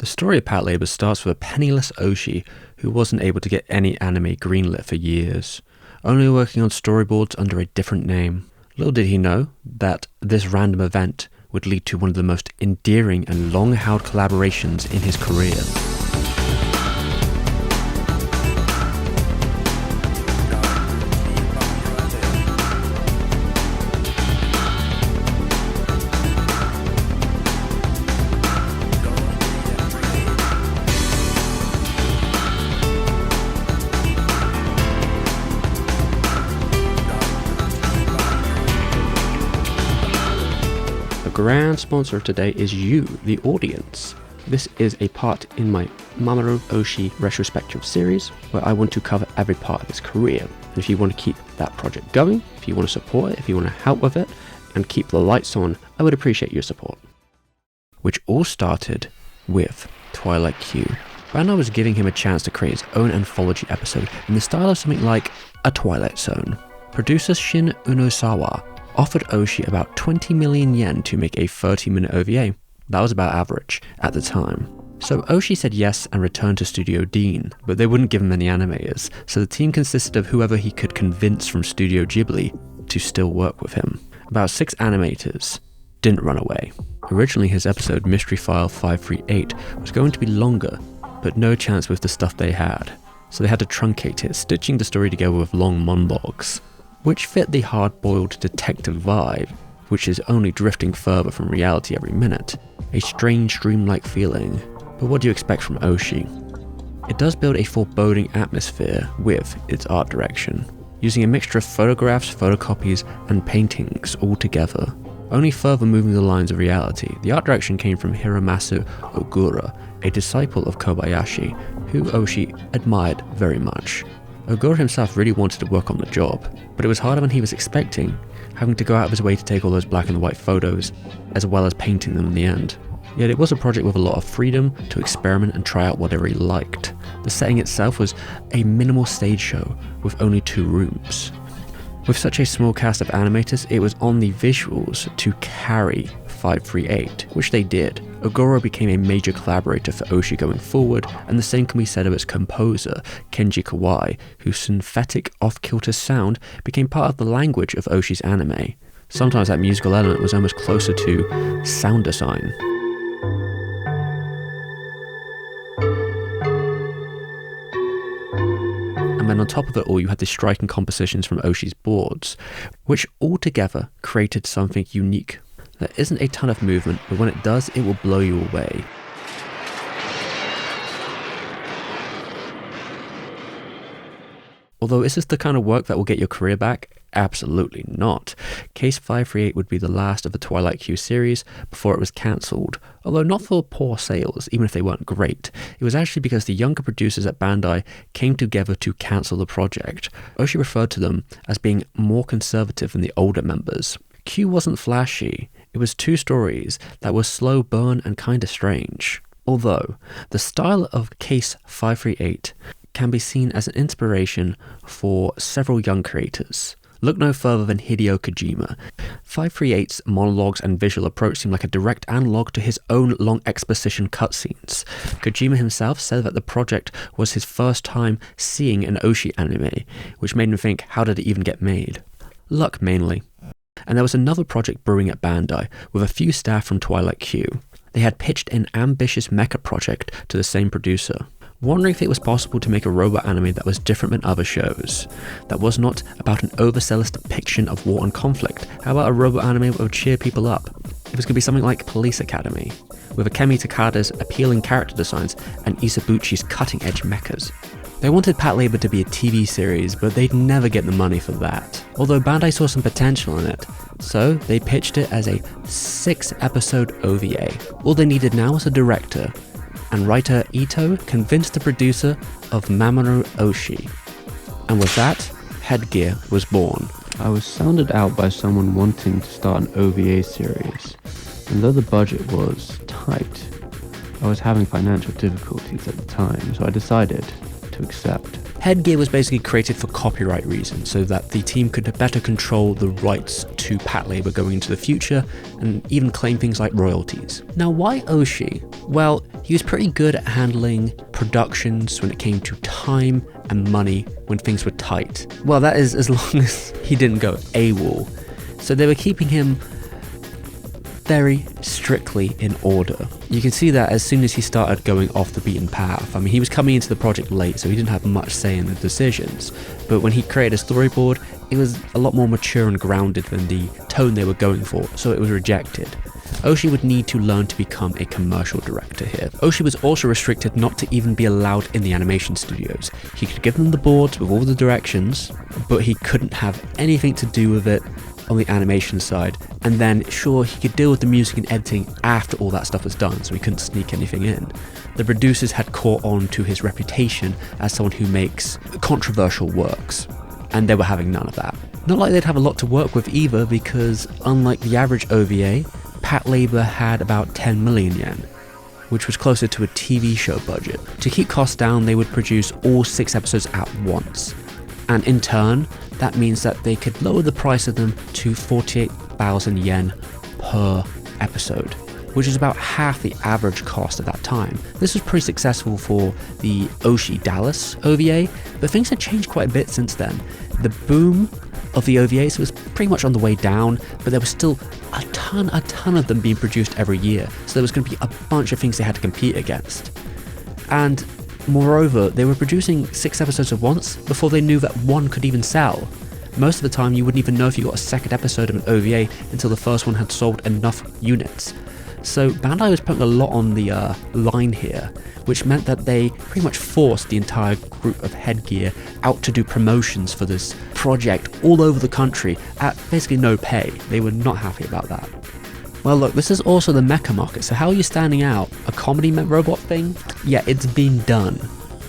The story of Patlabor starts with a penniless Oshi who wasn't able to get any anime greenlit for years, only working on storyboards under a different name. Little did he know that this random event would lead to one of the most endearing and long-held collaborations in his career. The grand sponsor of today is you, the audience. This is a part in my Mamoru Oshii retrospective series where I want to cover every part of his career. And if you want to keep that project going, if you want to support it, if you want to help with it, and keep the lights on, I would appreciate your support. Which all started with Twilight Q. Bandai was giving him a chance to create his own anthology episode in the style of something like A Twilight Zone. Producer Shin Unosawa offered Oshii about 20 million yen to make a 30-minute OVA. That was about average at the time. So Oshii said yes and returned to Studio Dean, but they wouldn't give him any animators, so the team consisted of whoever he could convince from Studio Ghibli to still work with him. About 6 animators didn't run away. Originally his episode Mystery File 538 was going to be longer, but no chance with the stuff they had, so they had to truncate it, stitching the story together with long monologues, which fit the hard-boiled detective vibe, which is only drifting further from reality every minute. A strange dreamlike feeling. But what do you expect from Oshii? It does build a foreboding atmosphere with its art direction, using a mixture of photographs, photocopies, and paintings all together, only further moving the lines of reality. The art direction came from Hiramasu Ogura, a disciple of Kobayashi, who Oshii admired very much. Ogura himself really wanted to work on the job, but it was harder than he was expecting, having to go out of his way to take all those black and white photos, as well as painting them in the end. Yet it was a project with a lot of freedom to experiment and try out whatever he liked. The setting itself was a minimal stage show with only 2 rooms. With such a small cast of animators, it was on the visuals to carry 538, which they did. Ogura became a major collaborator for Oshii going forward, and the same can be said of its composer, Kenji Kawai, whose synthetic off-kilter sound became part of the language of Oshii's anime. Sometimes that musical element was almost closer to sound design. And then on top of it all, you had the striking compositions from Oshii's boards, which altogether created something unique. There isn't a ton of movement, but when it does, it will blow you away. Although is this the kind of work that will get your career back? Absolutely not. Case 538 would be the last of the Twilight Q series before it was cancelled, although not for poor sales, even if they weren't great. It was actually because the younger producers at Bandai came together to cancel the project. Oshii referred to them as being more conservative than the older members. Q wasn't flashy. It was 2 stories that were slow burn and kinda strange. Although, the style of Case 538 can be seen as an inspiration for several young creators. Look no further than Hideo Kojima. 538's monologues and visual approach seem like a direct analogue to his own long exposition cutscenes. Kojima himself said that the project was his first time seeing an Oshii anime, which made him think, how did it even get made? Luck mainly. And there was another project brewing at Bandai, with a few staff from Twilight Q. They had pitched an ambitious Mecha project to the same producer, wondering if it was possible to make a robot anime that was different than other shows, that was not about an overzealous depiction of war and conflict. How about a robot anime that would cheer people up? It was going to be something like Police Academy, with Akemi Takada's appealing character designs and Isabuchi's cutting-edge mechas. They wanted Patlabor to be a TV series, but they'd never get the money for that, although Bandai saw some potential in it, so they pitched it as a 6-episode OVA. All they needed now was a director, and writer Ito convinced the producer of Mamoru Oshii. And with that, Headgear was born. I was sounded out by someone wanting to start an OVA series, and though the budget was tight, I was having financial difficulties at the time, so I decided to accept. Headgear was basically created for copyright reasons, so that the team could better control the rights to Patlabor going into the future, and even claim things like royalties. Now why Oshii? Well, He was pretty good at handling productions when it came to time and money when things were tight. Well, that is as long as he didn't go AWOL. So they were keeping him very strictly in order. You can see that as soon as he started going off the beaten path. I mean, he was coming into the project late, so he didn't have much say in the decisions. But when he created a storyboard, it was a lot more mature and grounded than the tone they were going for, so it was rejected. Oshii would need to learn to become a commercial director here. Oshii was also restricted not to even be allowed in the animation studios. He could give them the boards with all the directions, but he couldn't have anything to do with it on the animation side. And then, sure, he could deal with the music and editing after all that stuff was done, so he couldn't sneak anything in. The producers had caught on to his reputation as someone who makes controversial works, and they were having none of that. Not like they'd have a lot to work with either, because unlike the average OVA, Patlabor had about 10 million yen, which was closer to a TV show budget. To keep costs down, they would produce all 6 episodes at once. And in turn, that means that they could lower the price of them to 48,000 yen per episode, which is about half the average cost at that time. This was pretty successful for the Oshii Dallas OVA, but things had changed quite a bit since then. The boom of the OVAs was pretty much on the way down, but there was still a ton of them being produced every year, so there was going to be a bunch of things they had to compete against. And moreover, they were producing 6 episodes at once before they knew that one could even sell. Most of the time, you wouldn't even know if you got a second episode of an OVA until the first one had sold enough units. So Bandai was putting a lot on the line here, which meant that they pretty much forced the entire group of Headgear out to do promotions for this project all over the country at basically no pay. They were not happy about that. Well, look, this is also the mecha market, so how are you standing out? A comedy robot thing? Yeah, it's been done.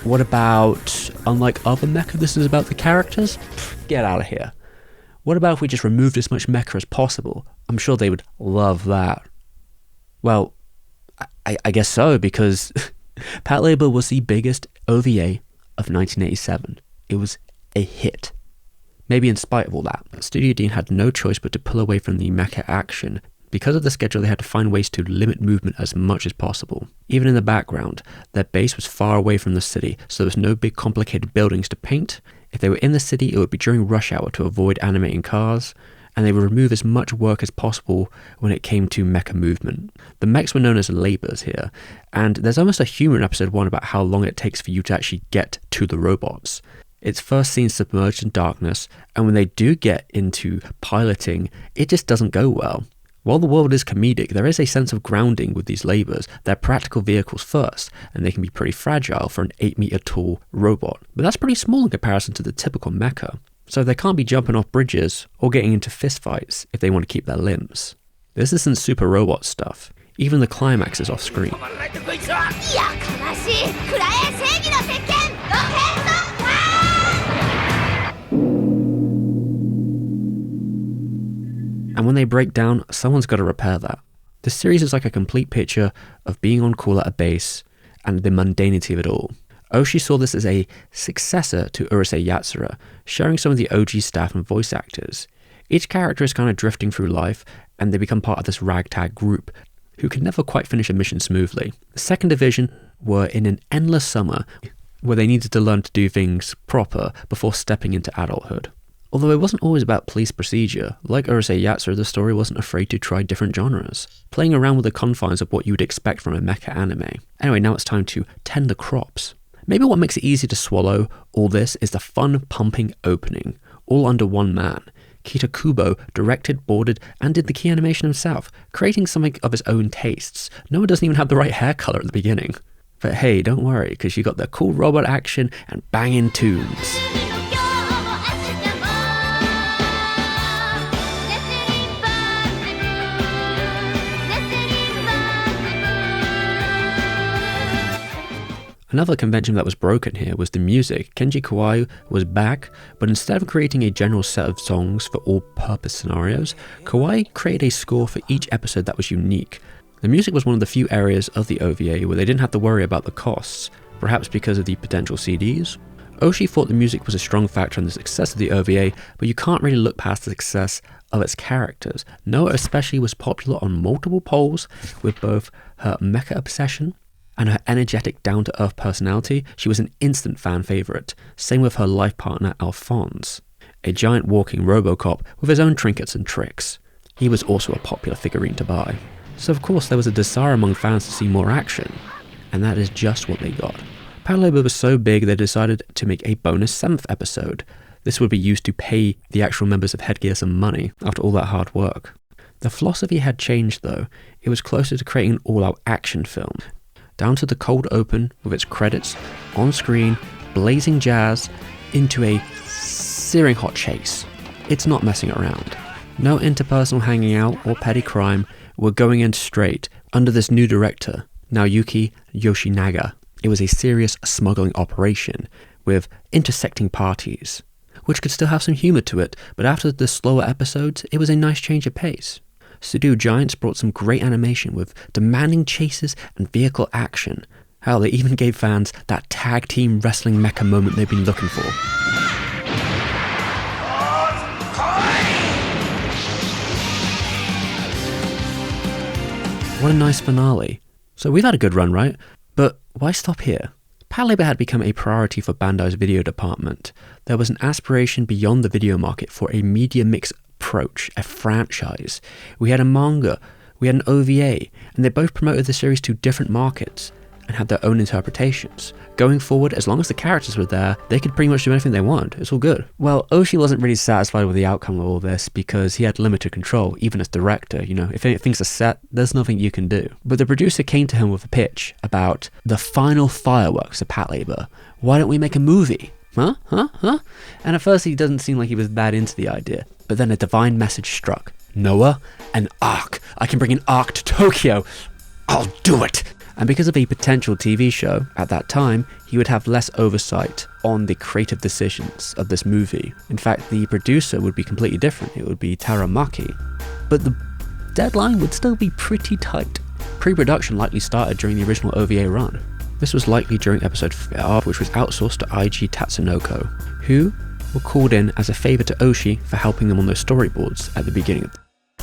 What about, unlike other mecha, this is about the characters? Pfft, get out of here. What about if we just removed as much mecha as possible? I'm sure they would love that. Well, I guess so, because Patlabor was the biggest OVA of 1987. It was a hit. Maybe in spite of all that, Studio Dean had no choice but to pull away from the mecha action. Because of the schedule, they had to find ways to limit movement as much as possible. Even in the background, their base was far away from the city, so there was no big complicated buildings to paint. If they were in the city, it would be during rush hour to avoid animating cars, and they would remove as much work as possible when it came to mecha movement. The mechs were known as labors here, and there's almost a humor in episode 1 about how long it takes for you to actually get to the robots. It's first seen submerged in darkness, and when they do get into piloting, it just doesn't go well. While the world is comedic, there is a sense of grounding with these labors. They're practical vehicles first, and they can be pretty fragile for an 8-meter tall robot. But that's pretty small in comparison to the typical mecha. So they can't be jumping off bridges or getting into fistfights if they want to keep their limbs. This isn't super robot stuff. Even the climax is off screen. And when they break down, someone's got to repair that. The series is like a complete picture of being on call at a base and the mundanity of it all. Oshii saw this as a successor to Urusei Yatsura, sharing some of the OG staff and voice actors. Each character is kind of drifting through life, and they become part of this ragtag group who can never quite finish a mission smoothly. The second division were in an endless summer where they needed to learn to do things proper before stepping into adulthood. Although it wasn't always about police procedure, like Urusei Yatsura, the story wasn't afraid to try different genres, playing around with the confines of what you would expect from a mecha anime. Anyway, now it's time to tend the crops. Maybe what makes it easy to swallow all this is the fun, pumping opening, all under one man. Kita Kubo directed, boarded, and did the key animation himself, creating something of his own tastes. Noah doesn't even have the right hair color at the beginning. But hey, don't worry, because you got the cool robot action and banging tunes. Another convention that was broken here was the music. Kenji Kawai was back, but instead of creating a general set of songs for all purpose scenarios, Kawai created a score for each episode that was unique. The music was one of the few areas of the OVA where they didn't have to worry about the costs, perhaps because of the potential CDs. Oshii thought the music was a strong factor in the success of the OVA, but you can't really look past the success of its characters. Noah especially was popular on multiple polls with both her mecha obsession and her energetic, down-to-earth personality, she was an instant fan favourite. Same with her life partner Alphonse, a giant walking Robocop with his own trinkets and tricks. He was also a popular figurine to buy. So of course there was a desire among fans to see more action, and that is just what they got. Patlabor was so big they decided to make a bonus 7th episode. This would be used to pay the actual members of Headgear some money after all that hard work. The philosophy had changed though. It was closer to creating an all-out action film, down to the cold open with its credits, on screen, blazing jazz, into a searing hot chase. It's not messing around. No interpersonal hanging out or petty crime. We're going in straight under this new director, Naoyuki Yoshinaga. It was a serious smuggling operation with intersecting parties, which could still have some humour to it, but after the slower episodes, it was a nice change of pace. Studio Giants brought some great animation with demanding chases and vehicle action. Hell, they even gave fans that tag team wrestling mecha moment they've been looking for. What a nice finale. So we've had a good run, right? But why stop here? Patlabor had become a priority for Bandai's video department. There was an aspiration beyond the video market for a media mix approach, a franchise. We had a manga, we had an OVA, and they both promoted the series to different markets and had their own interpretations. Going forward, as long as the characters were there, they could pretty much do anything they wanted. It's all good. Well, Oshii wasn't really satisfied with the outcome of all this because he had limited control, even as director. You know, if things are set, there's nothing you can do. But the producer came to him with a pitch about the final fireworks of Patlabor. Why don't we make a movie? Huh? And at first he doesn't seem like he was that into the idea. But then a divine message struck. Noah, an arc. I can bring an arc to Tokyo. I'll do it. And because of a potential TV show, at that time, he would have less oversight on the creative decisions of this movie. In fact, the producer would be completely different. It would be Taramaki. But the deadline would still be pretty tight. Pre-production likely started during the original OVA run. This was likely during episode 5, which was outsourced to IG Tatsunoko, who were called in as a favour to Oshii for helping them on those storyboards at the beginning.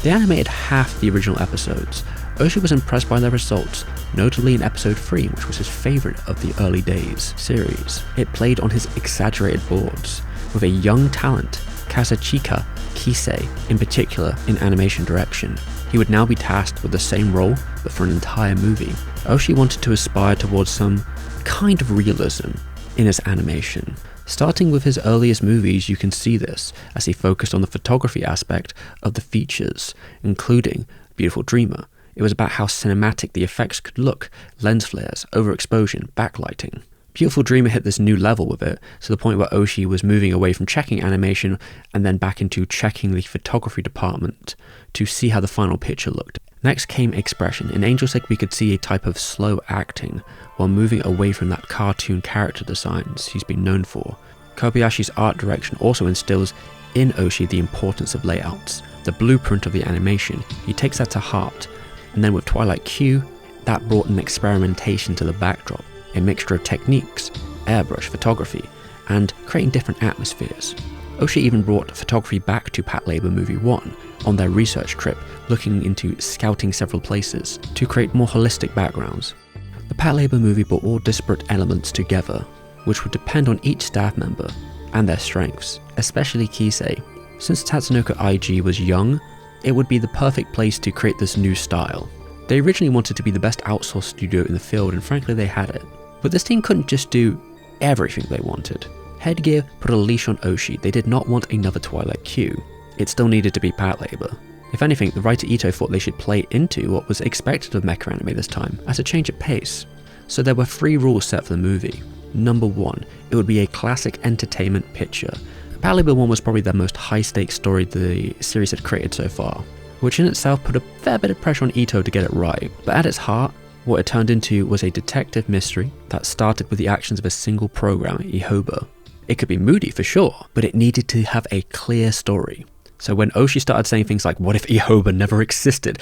They animated half the original episodes. Oshii was impressed by their results, notably in episode 3, which was his favourite of the Early Days series. It played on his exaggerated boards, with a young talent, Kazuchika Kisei, in particular in animation direction. He would now be tasked with the same role, but for an entire movie. Oshii wanted to aspire towards some kind of realism in his animation. Starting with his earliest movies, you can see this, as he focused on the photography aspect of the features, including Beautiful Dreamer. It was about how cinematic the effects could look, lens flares, overexposure, backlighting. Beautiful Dreamer hit this new level with it, to the point where Oshii was moving away from checking animation and then back into checking the photography department to see how the final picture looked. Next came Expression. In Angel's Egg we could see a type of slow acting, while moving away from that cartoon character designs he's been known for. Kobayashi's art direction also instills in Oshii the importance of layouts, the blueprint of the animation. He takes that to heart. And then with Twilight Q, that brought an experimentation to the backdrop, a mixture of techniques, airbrush photography, and creating different atmospheres. Oshii even brought photography back to Patlabor Movie 1 on their research trip, looking into scouting several places to create more holistic backgrounds. The Patlabor movie brought all disparate elements together, which would depend on each staff member and their strengths, especially Kisei. Since Tatsunoko IG was young, it would be the perfect place to create this new style. They originally wanted to be the best outsourced studio in the field, and frankly they had it. But this team couldn't just do everything they wanted. Headgear put a leash on Oshii. They did not want another Twilight Q. It still needed to be Patlabor. If anything, the writer Ito thought they should play into what was expected of mecha anime this time, as a change of pace. So there were 3 rules set for the movie. Number 1, it would be a classic entertainment picture. Patlabor 1 was probably the most high-stakes story the series had created so far, which in itself put a fair bit of pressure on Ito to get it right. But at its heart, what it turned into was a detective mystery that started with the actions of a single programmer, Ihoba. It could be moody for sure, but it needed to have a clear story. So when Oshii started saying things like, what if Ihoba never existed?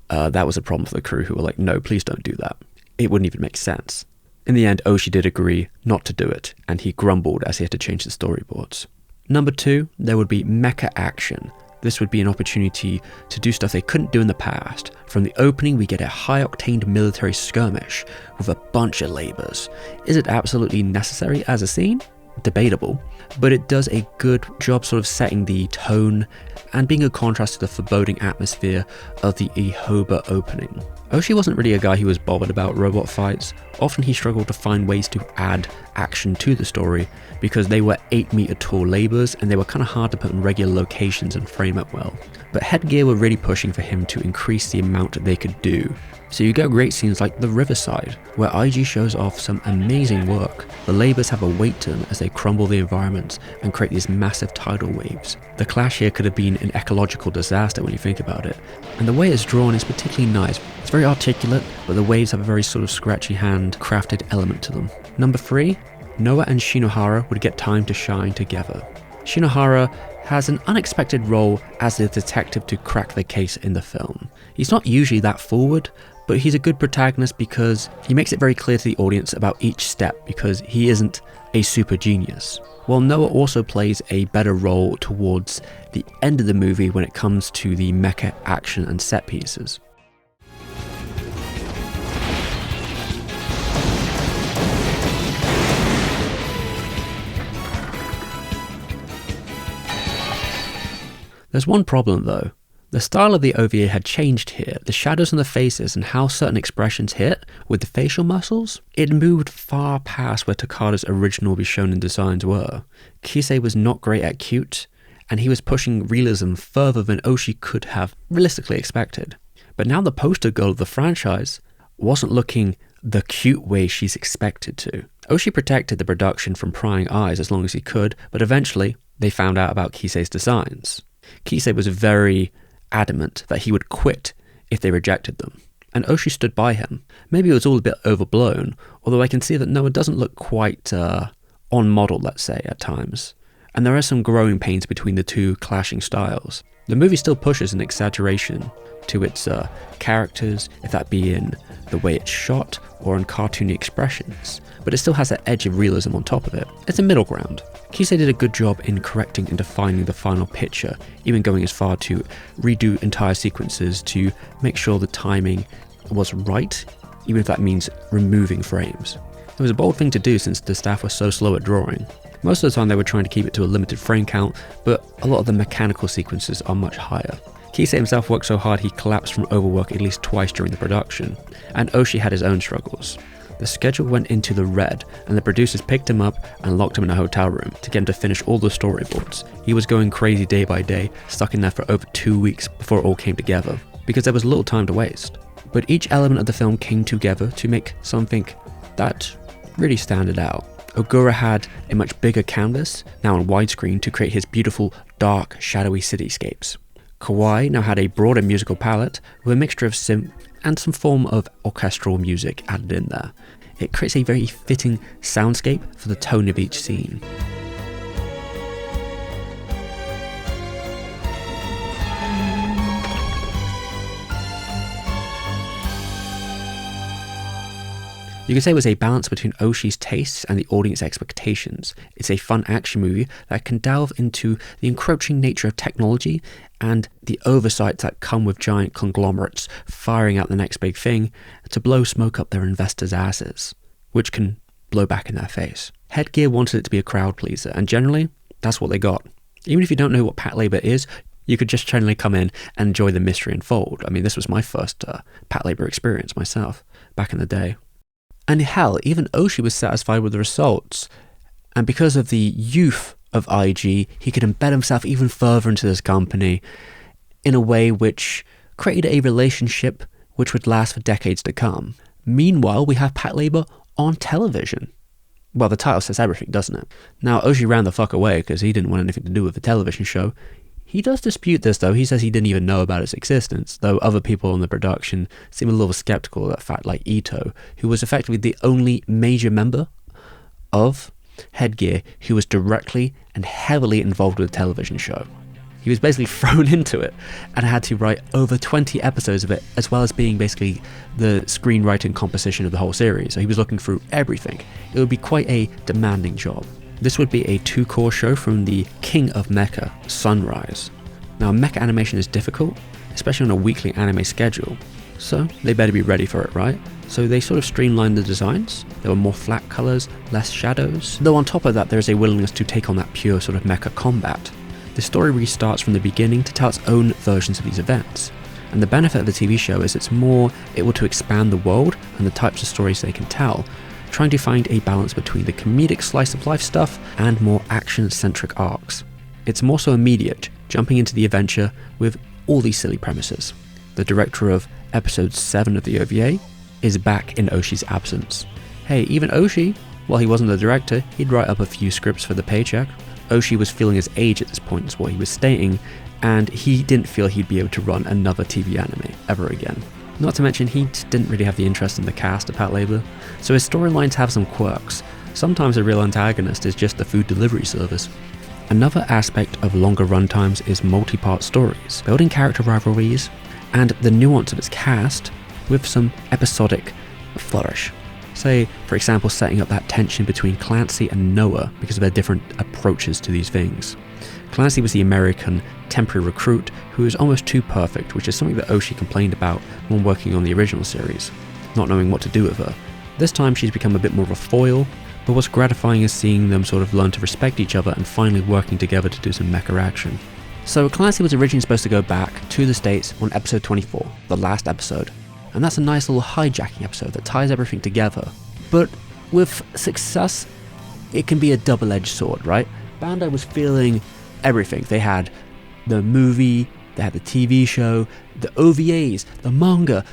That was a problem for the crew, who were like, no, please don't do that. It wouldn't even make sense. In the end, Oshii did agree not to do it, and he grumbled as he had to change the storyboards. Number 2, there would be mecha action. This would be an opportunity to do stuff they couldn't do in the past. From the opening, we get a high-octane military skirmish with a bunch of labors. Is it absolutely necessary as a scene? Debatable, but it does a good job sort of setting the tone and being a contrast to the foreboding atmosphere of the Ehoba opening. Oshii wasn't really a guy who was bothered about robot fights. Often he struggled to find ways to add action to the story because they were 8-meter tall labors and they were kind of hard to put in regular locations and frame up well. But Headgear were really pushing for him to increase the amount they could do. So you get great scenes like the Riverside, where IG shows off some amazing work. The labors have a weight to them as they crumble the environment and create these massive tidal waves. The clash here could have been an ecological disaster when you think about it. And the way it's drawn is particularly nice. It's very articulate, but the waves have a very sort of scratchy hand crafted element to them. Number 3, Noah and Shinohara would get time to shine together. Shinohara has an unexpected role as the detective to crack the case in the film. He's not usually that forward, but he's a good protagonist because he makes it very clear to the audience about each step because he isn't a super genius. While Noah also plays a better role towards the end of the movie when it comes to the mecha action and set pieces. There's one problem though. The style of the OVA had changed here. The shadows on the faces and how certain expressions hit with the facial muscles, it moved far past where Takada's original Bishonen designs were. Kisei was not great at cute, and he was pushing realism further than Oshii could have realistically expected. But now the poster girl of the franchise wasn't looking the cute way she's expected to. Oshii protected the production from prying eyes as long as he could, but eventually they found out about Kisei's designs. Kisei was very adamant that he would quit if they rejected them, and Oshii stood by him. Maybe it was all a bit overblown, although I can see that Noah doesn't look quite on model, let's say, at times, and there are some growing pains between the two clashing styles. The movie still pushes an exaggeration to its characters, if that be in the way it's shot or in cartoony expressions, but it still has that edge of realism on top of it. It's a middle ground. Kisei did a good job in correcting and defining the final picture, even going as far to redo entire sequences to make sure the timing was right, even if that means removing frames. It was a bold thing to do since the staff were so slow at drawing. Most of the time they were trying to keep it to a limited frame count, but a lot of the mechanical sequences are much higher. Kisei himself worked so hard he collapsed from overwork at least twice during the production, and Oshii had his own struggles. The schedule went into the red, and the producers picked him up and locked him in a hotel room to get him to finish all the storyboards. He was going crazy day by day, stuck in there for over 2 weeks before it all came together, because there was little time to waste. But each element of the film came together to make something that really stood out. Ogura had a much bigger canvas, now on widescreen, to create his beautiful, dark, shadowy cityscapes. Kawai now had a broader musical palette with a mixture of synth and some form of orchestral music added in there. It creates a very fitting soundscape for the tone of each scene. You can say it was a balance between Oshii's tastes and the audience expectations. It's a fun action movie that can delve into the encroaching nature of technology and the oversights that come with giant conglomerates firing out the next big thing to blow smoke up their investors' asses, which can blow back in their face. Headgear wanted it to be a crowd pleaser, and generally, that's what they got. Even if you don't know what Patlabor is, you could just generally come in and enjoy the mystery unfold. I mean, this was my first Patlabor experience myself, back in the day. And hell, even Oshii was satisfied with the results. And because of the youth of IG, he could embed himself even further into this company in a way which created a relationship which would last for decades to come. Meanwhile, we have Patlabor on television. Well, the title says everything, doesn't it? Now, Oshii ran the fuck away because he didn't want anything to do with the television show. He does dispute this though. He says he didn't even know about its existence, though other people in the production seem a little skeptical of that fact, like Ito, who was effectively the only major member of Headgear who was directly and heavily involved with the television show. He was basically thrown into it and had to write over 20 episodes of it, as well as being basically the screenwriting composition of the whole series. So he was looking through everything. It would be quite a demanding job. This would be a 2-core show from the king of Mecha, Sunrise. Now, mecha animation is difficult, especially on a weekly anime schedule, so they better be ready for it, right? So they sort of streamlined the designs. There were more flat colors, less shadows. Though on top of that, there is a willingness to take on that pure sort of mecha combat. The story restarts from the beginning to tell its own versions of these events. And the benefit of the TV show is it's more able to expand the world and the types of stories they can tell, trying to find a balance between the comedic slice of life stuff and more action-centric arcs. It's more so immediate, jumping into the adventure with all these silly premises. The director of episode 7 of the OVA is back in Oshi's absence. Hey, even Oshi, while he wasn't the director, he'd write up a few scripts for the paycheck. Oshi was feeling his age at this point, is what he was stating, and he didn't feel he'd be able to run another TV anime ever again. Not to mention, he didn't really have the interest in the cast of Patlabor, so his storylines have some quirks. Sometimes a real antagonist is just the food delivery service. Another aspect of longer runtimes is multi-part stories, building character rivalries, and the nuance of its cast with some episodic flourish. Say, for example, setting up that tension between Clancy and Noah because of their different approaches to these things. Clancy was the American temporary recruit who was almost too perfect, which is something that Oshi complained about when working on the original series, not knowing what to do with her. This time she's become a bit more of a foil, but what's gratifying is seeing them sort of learn to respect each other and finally working together to do some mecha action. So Clancy was originally supposed to go back to the States on episode 24, the last episode, and that's a nice little hijacking episode that ties everything together. But with success, it can be a double-edged sword, right? Bandai was feeling everything. They had the movie, they had the TV show, the OVAs, the manga,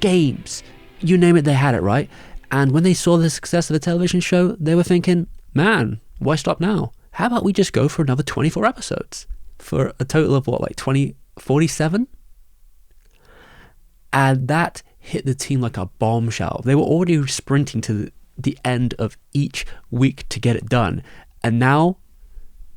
games, you name it, they had it, right? And when they saw the success of the television show, they were thinking, man, why stop now? How about we just go for another 24 episodes? For a total of what, like 47? And that hit the team like a bombshell. They were already sprinting to the end of each week to get it done. And now,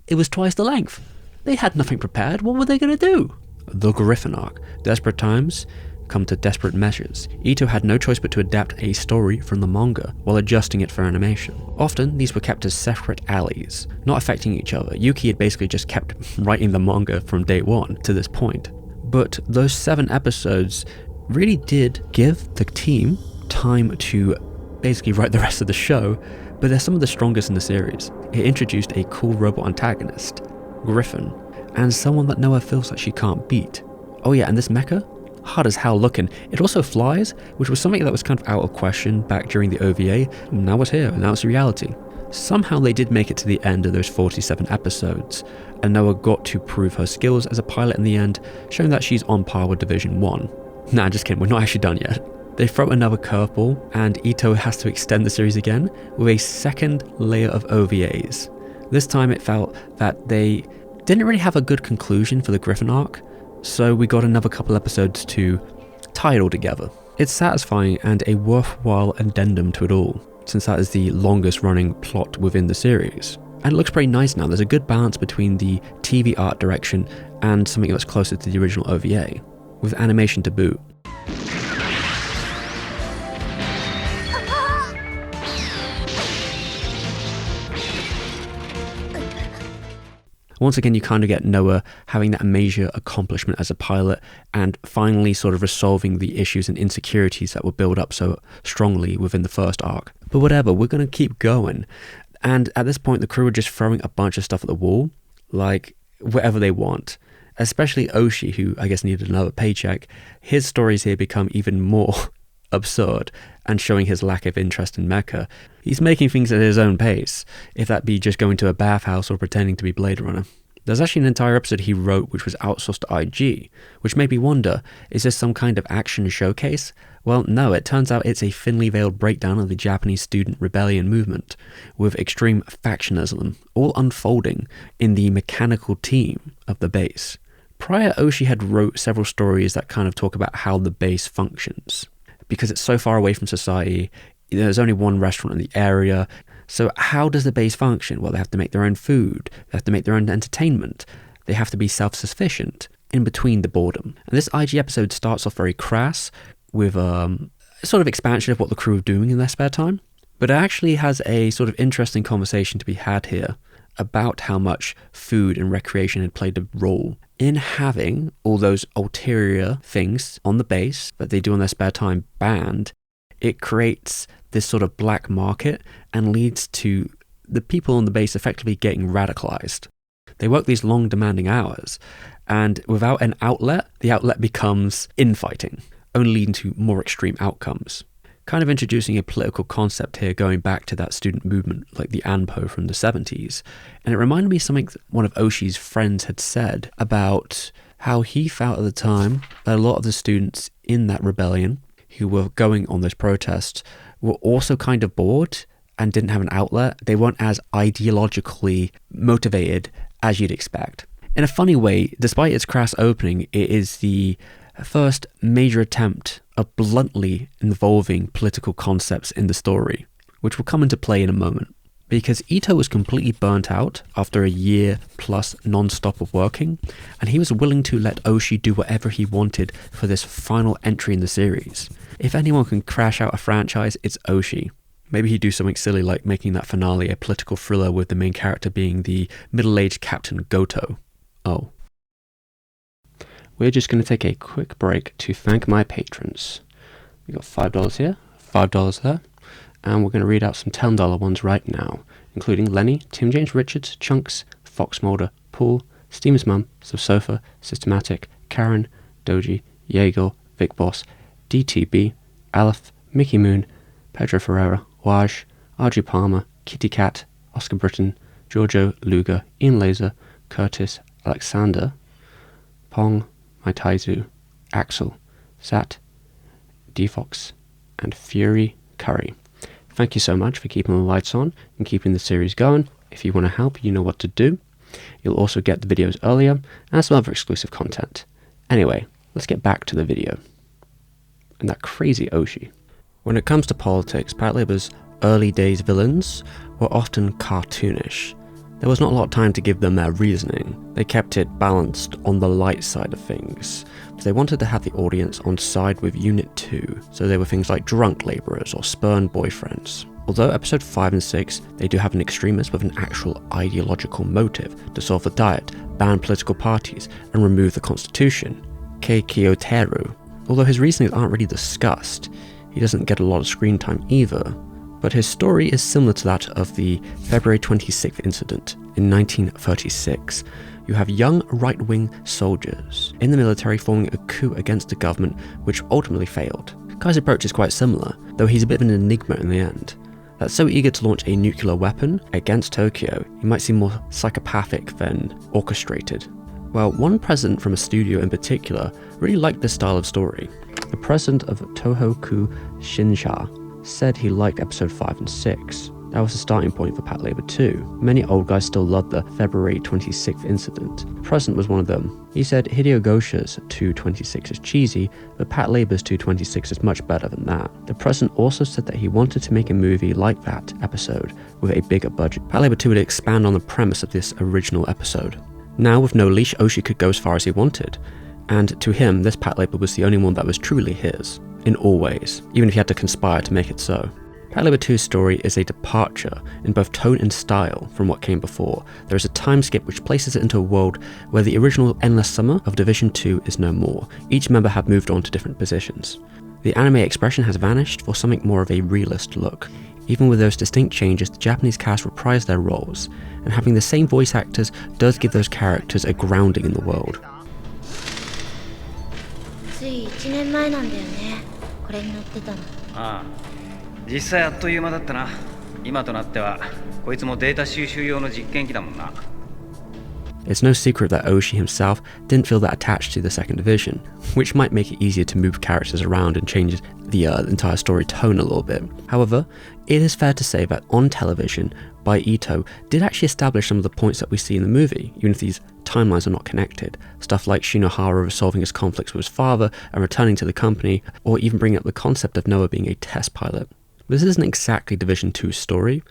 it was twice the length. They had nothing prepared. What were they going to do? The Griffin arc. Desperate times come to desperate measures. Ito had no choice but to adapt a story from the manga while adjusting it for animation. Often, these were kept as separate alleys, not affecting each other. Yuki had basically just kept writing the manga from day one to this point. But those 7 episodes really did give the team time to basically write the rest of the show, but they're some of the strongest in the series. It introduced a cool robot antagonist, Griffin, and someone that Noah feels like she can't beat. Oh yeah, and this mecha? Hard as hell looking. It also flies, which was something that was kind of out of question back during the OVA, and now it's here, now it's reality. Somehow they did make it to the end of those 47 episodes, and Noah got to prove her skills as a pilot in the end, showing that she's on par with Division 1. Nah, just kidding, we're not actually done yet. They throw another curveball, and Ito has to extend the series again with a second layer of OVAs. This time it felt that they didn't really have a good conclusion for the Griffin arc, so we got another couple episodes to tie it all together. It's satisfying and a worthwhile addendum to it all, since that is the longest running plot within the series. And it looks pretty nice now. There's a good balance between the TV art direction and something that's closer to the original OVA, with animation to boot. Once again, you kind of get Noah having that major accomplishment as a pilot and finally sort of resolving the issues and insecurities that were built up so strongly within the first arc. But whatever, we're going to keep going. And at this point, the crew are just throwing a bunch of stuff at the wall, like whatever they want. Especially Oshi, who I guess needed another paycheck. His stories here become even more absurd and showing his lack of interest in mecha. He's making things at his own pace, if that be just going to a bathhouse or pretending to be Blade Runner. There's actually an entire episode he wrote which was outsourced to IG, which made me wonder, is this some kind of action showcase? Well, no, it turns out it's a thinly veiled breakdown of the Japanese student rebellion movement, with extreme factionism, all unfolding in the mechanical team of the base. Prior, Oshi had wrote several stories that kind of talk about how the base functions. Because it's so far away from society, there's only one restaurant in the area. So how does the base function? Well, they have to make their own food. They have to make their own entertainment. They have to be self-sufficient in between the boredom. And this IG episode starts off very crass with a sort of expansion of what the crew are doing in their spare time. But it actually has a sort of interesting conversation to be had here about how much food and recreation had played a role in having all those ulterior things on the base that they do in their spare time banned, it creates this sort of black market and leads to the people on the base effectively getting radicalized. They work these long demanding hours, and without an outlet, the outlet becomes infighting, only leading to more extreme outcomes. Kind of introducing a political concept here, going back to that student movement like the ANPO from the 70s. And it reminded me of something one of Oshi's friends had said about how he felt at the time that a lot of the students in that rebellion who were going on those protests were also kind of bored and didn't have an outlet. They weren't as ideologically motivated as you'd expect. In a funny way, despite its crass opening, it is the first major attempt of bluntly involving political concepts in the story, which will come into play in a moment. Because Ito was completely burnt out after a year plus non-stop of working, and he was willing to let Oshi do whatever he wanted for this final entry in the series. If anyone can crash out a franchise, it's Oshi. Maybe he'd do something silly like making that finale a political thriller with the main character being the middle-aged Captain Goto. Oh. We're just going to take a quick break to thank my patrons. We got $5 here, $5 there, and we're going to read out some $10 ones right now, including Lenny, Tim James Richards, Chunks, Fox Mulder, Paul, Steam's Mum, Subsofa, Systematic, Karen, Doji, Jaeger, Vic Boss, DTB, Aleph, Mickey Moon, Pedro Ferreira, Waj, RG Palmer, Kitty Cat, Oscar Britton, Giorgio, Luger, Ian Laser, Curtis, Alexander, Pong, Maitaizu, Axel, Sat, Defox, and Fury Curry. Thank you so much for keeping the lights on and keeping the series going. If you want to help, you know what to do. You'll also get the videos earlier and some other exclusive content. Anyway, let's get back to the video. And that crazy Oshi. When it comes to politics, Patlabor's early days villains were often cartoonish. There was not a lot of time to give them their reasoning. They kept it balanced on the light side of things, but they wanted to have the audience on side with Unit 2, so they were things like drunk labourers or spurned boyfriends. Although episode 5 and 6, they do have an extremist with an actual ideological motive to solve the diet, ban political parties, and remove the constitution, Kei Kyoteru. Although his reasonings aren't really discussed, he doesn't get a lot of screen time either, but his story is similar to that of the February 26th incident in 1936. You have young right-wing soldiers in the military forming a coup against the government, which ultimately failed. Kai's approach is quite similar, though he's a bit of an enigma in the end. That's so eager to launch a nuclear weapon against Tokyo, he might seem more psychopathic than orchestrated. Well, one president from a studio in particular really liked this style of story. The president of Tohoku Shinsha said he liked episode 5 and 6. That was the starting point for Patlabor 2. Many old guys still loved the February 26th incident. The president was one of them. He said Hideo Gosha's 226 is cheesy, but Patlabor's 226 is much better than that. The president also said that he wanted to make a movie like that episode with a bigger budget. Patlabor 2 would expand on the premise of this original episode. Now with no leash, Oshi could go as far as he wanted, and to him this Patlabor was the only one that was truly his, in all ways, even if he had to conspire to make it so. Patlabor 2's story is a departure in both tone and style from what came before. There is a time skip which places it into a world where the original Endless Summer of Division 2 is no more. Each member have moved on to different positions. The anime expression has vanished for something more of a realist look. Even with those distinct changes, the Japanese cast reprised their roles, and having the same voice actors does give those characters a grounding in the world. つい1年前なんだよね、これに乗ってたの。ああ、実際あっという間だったな。今となってはこいつもデータ収集用の実験機だもんな。It's no secret that Oshi himself didn't feel that attached to the second division, which might make it easier to move characters around and change the entire story tone a little bit. However, it is fair to say that on television, by Ito did actually establish some of the points that we see in the movie, even if these timelines are not connected. Stuff like Shinohara resolving his conflicts with his father and returning to the company, or even bringing up the concept of Noah being a test pilot. This isn't exactly Division 2's story.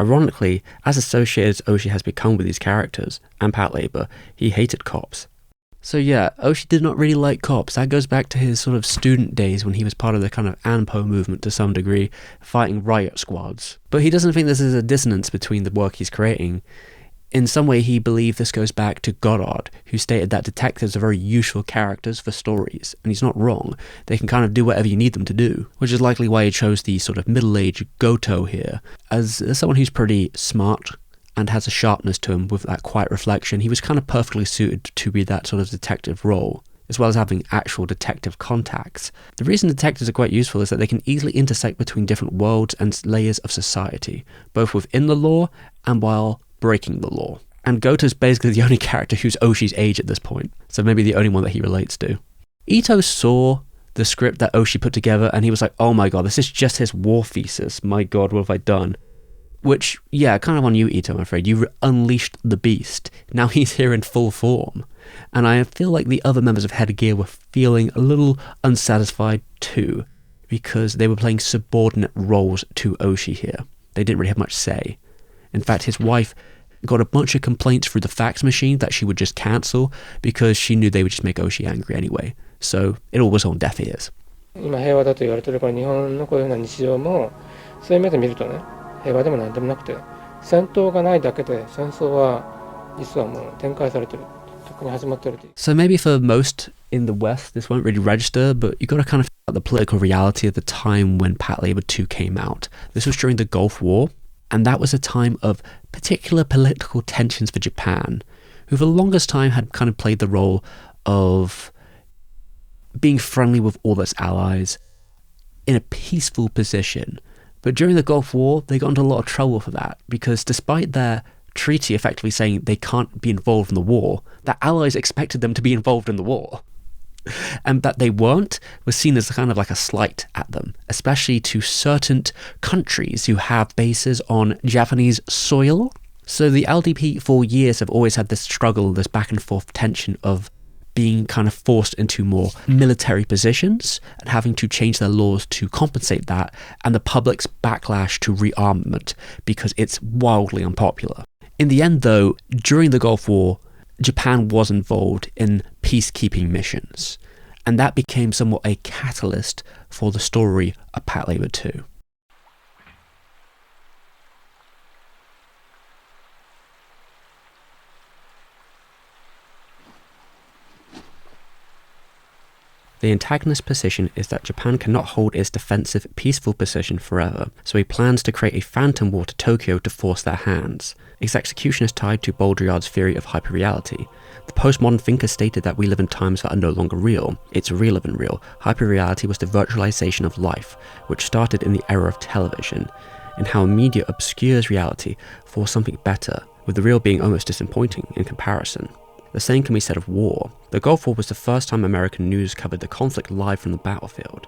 Ironically, as associated as Oshi has become with these characters, and Patlabor, he hated cops. So yeah, Oshi did not really like cops. That goes back to his sort of student days when he was part of the kind of ANPO movement to some degree, fighting riot squads. But he doesn't think this is a dissonance between the work he's creating. In some way, he believed this goes back to Goddard, who stated that detectives are very useful characters for stories, and he's not wrong. They can kind of do whatever you need them to do, which is likely why he chose the sort of middle-aged Goto here. As someone who's pretty smart and has a sharpness to him with that quiet reflection, he was kind of perfectly suited to be that sort of detective role, as well as having actual detective contacts. The reason detectives are quite useful is that they can easily intersect between different worlds and layers of society, both within the law and while breaking the law. And Goto's basically the only character who's Oshi's age at this point, so maybe the only one that he relates to. Ito saw the script that Oshi put together and he was like, oh my god, this is just his war thesis. My god, what have I done? Which, yeah, kind of on you, Ito, I'm afraid. You unleashed the beast. Now he's here in full form. And I feel like the other members of Headgear were feeling a little unsatisfied too, because they were playing subordinate roles to Oshi here. They didn't really have much say. In fact, his wife got a bunch of complaints through the fax machine that she would just cancel because she knew they would just make Oshi angry anyway. So it all was on deaf ears. 今平和だと言われてるから日本のこういうような日常もそういう目で見るとね平和でもなんでもなくて戦闘がないだけで戦争は実はもう展開されてる特に始まってる。 So maybe for most in the West this won't really register, but you got to kind of figure out the political reality of the time when Patlabor 2 came out. This was during the Gulf War. And that was a time of particular political tensions for Japan, who for the longest time had kind of played the role of being friendly with all its allies in a peaceful position. But during the Gulf War, they got into a lot of trouble for that, because despite their treaty effectively saying they can't be involved in the war, their allies expected them to be involved in the war. And that they weren't was seen as kind of like a slight at them, especially to certain countries who have bases on Japanese soil. So the LDP for years have always had this struggle, this back and forth tension of being kind of forced into more military positions and having to change their laws to compensate that, and the public's backlash to rearmament because it's wildly unpopular. In the end though, during the Gulf War, Japan was involved in peacekeeping missions, and that became somewhat a catalyst for the story of Patlabor 2. The antagonist's position is that Japan cannot hold its defensive, peaceful position forever, so he plans to create a phantom war to Tokyo to force their hands. Its execution is tied to Baudrillard's theory of hyperreality. The postmodern thinker stated that we live in times that are no longer real. It's realer than real. Hyperreality was the virtualization of life, which started in the era of television, and how media obscures reality for something better, with the real being almost disappointing in comparison. The same can be said of war. The Gulf War was the first time American news covered the conflict live from the battlefield.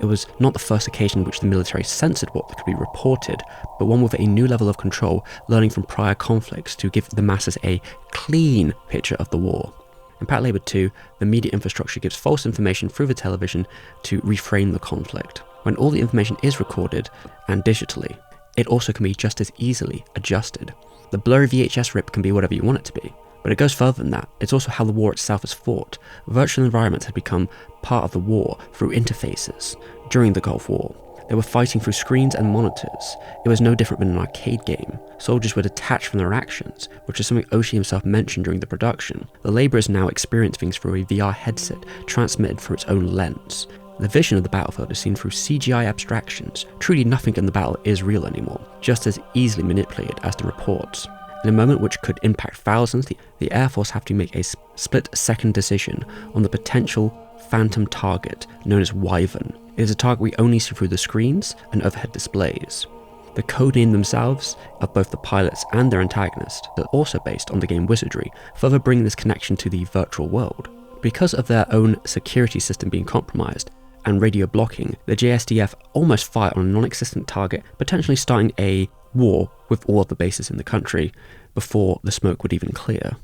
It was not the first occasion in which the military censored what could be reported, but one with a new level of control, learning from prior conflicts to give the masses a clean picture of the war. In Patlabor 2, the media infrastructure gives false information through the television to reframe the conflict. When all the information is recorded and digitally, it also can be just as easily adjusted. The blurry VHS rip can be whatever you want it to be. But it goes further than that. It's also how the war itself is fought. Virtual environments had become part of the war through interfaces. During the Gulf War, they were fighting through screens and monitors. It was no different than an arcade game. Soldiers were detached from their actions, which is something Oshi himself mentioned during the production. The labourers now experience things through a VR headset, transmitted through its own lens. The vision of the battlefield is seen through CGI abstractions. Truly nothing in the battle is real anymore, just as easily manipulated as the reports. In a moment which could impact thousands, the Air Force have to make a split-second decision on the potential phantom target known as Wyvern. It is a target we only see through the screens and overhead displays. The codename themselves of both the pilots and their antagonist are also based on the game wizardry, further bringing this connection to the virtual world. Because of their own security system being compromised and radio blocking, the JSDF almost fire on a non-existent target, potentially starting a war with all of the bases in the country before the smoke would even clear.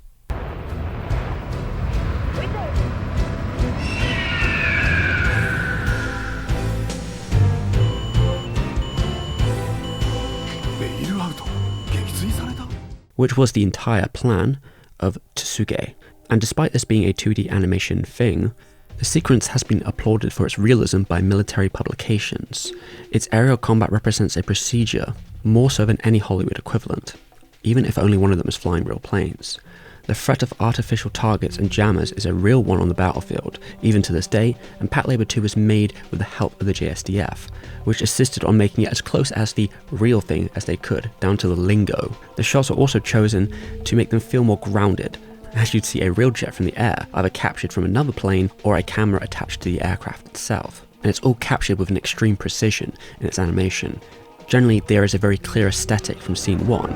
Which was the entire plan of Tsuge. And despite this being a 2D animation thing, the sequence has been applauded for its realism by military publications. Its aerial combat represents a procedure, more so than any Hollywood equivalent. even if only one of them is flying real planes. The threat of artificial targets and jammers is a real one on the battlefield, even to this day, and Patlabor 2 was made with the help of the JSDF, which assisted on making it as close as the real thing as they could, down to the lingo. The shots are also chosen to make them feel more grounded, as you'd see a real jet from the air, either captured from another plane or a camera attached to the aircraft itself. And it's all captured with an extreme precision in its animation. Generally, there is a very clear aesthetic from scene 1.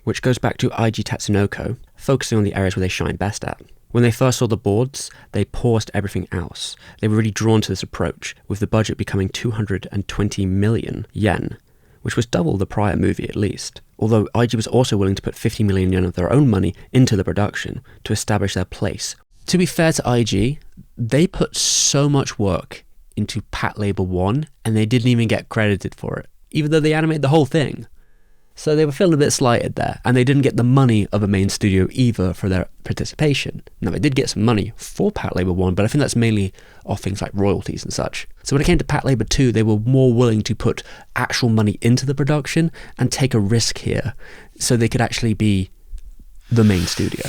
Which goes back to IG Tatsunoko, focusing on the areas where they shine best at. When they first saw the boards, they paused everything else. They were really drawn to this approach, with the budget becoming 220 million yen, which was double the prior movie at least. Although IG was also willing to put 50 million yen of their own money into the production to establish their place. To be fair to IG, they put so much work into Patlabor 1 and they didn't even get credited for it, even though they animated the whole thing. So they were feeling a bit slighted there, and they didn't get the money of a main studio either for their participation. Now, they did get some money for Patlabor 1, but I think that's mainly off things like royalties and such. So when it came to Patlabor 2, they were more willing to put actual money into the production and take a risk here, so they could actually be the main studio.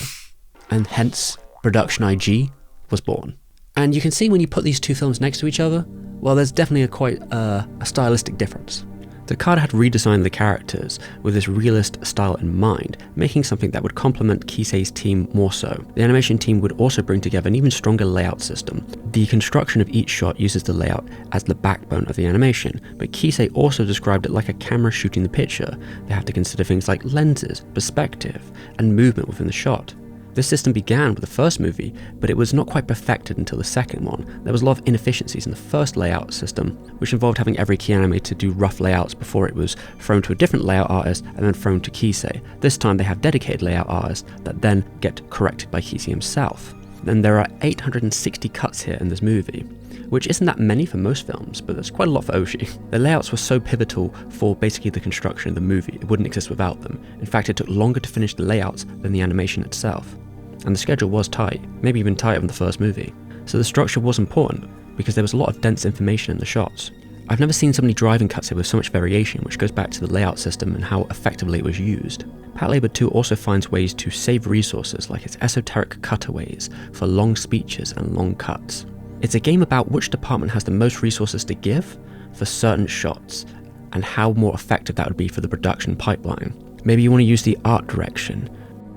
And hence, Production IG was born. And you can see when you put these two films next to each other, well, there's definitely quite a stylistic difference. Takada had redesigned the characters with this realist style in mind, making something that would complement Kisei's team more so. The animation team would also bring together an even stronger layout system. The construction of each shot uses the layout as the backbone of the animation, but Kisei also described it like a camera shooting the picture. They have to consider things like lenses, perspective, and movement within the shot. This system began with the first movie, but it was not quite perfected until the second one. There was a lot of inefficiencies in the first layout system, which involved having every key animator do rough layouts before it was thrown to a different layout artist and then thrown to Kisei. This time they have dedicated layout artists that then get corrected by Kisei himself. Then there are 860 cuts here in this movie, which isn't that many for most films, but that's quite a lot for Oshii. The layouts were so pivotal for basically the construction of the movie, it wouldn't exist without them. In fact, it took longer to finish the layouts than the animation itself. And the schedule was tight, maybe even tighter than the first movie. So the structure was important, because there was a lot of dense information in the shots. I've never seen so many driving cuts here with so much variation, which goes back to the layout system and how effectively it was used. Patlabor 2 also finds ways to save resources, like its esoteric cutaways for long speeches and long cuts. It's a game about which department has the most resources to give for certain shots, and how more effective that would be for the production pipeline. Maybe you want to use the art direction,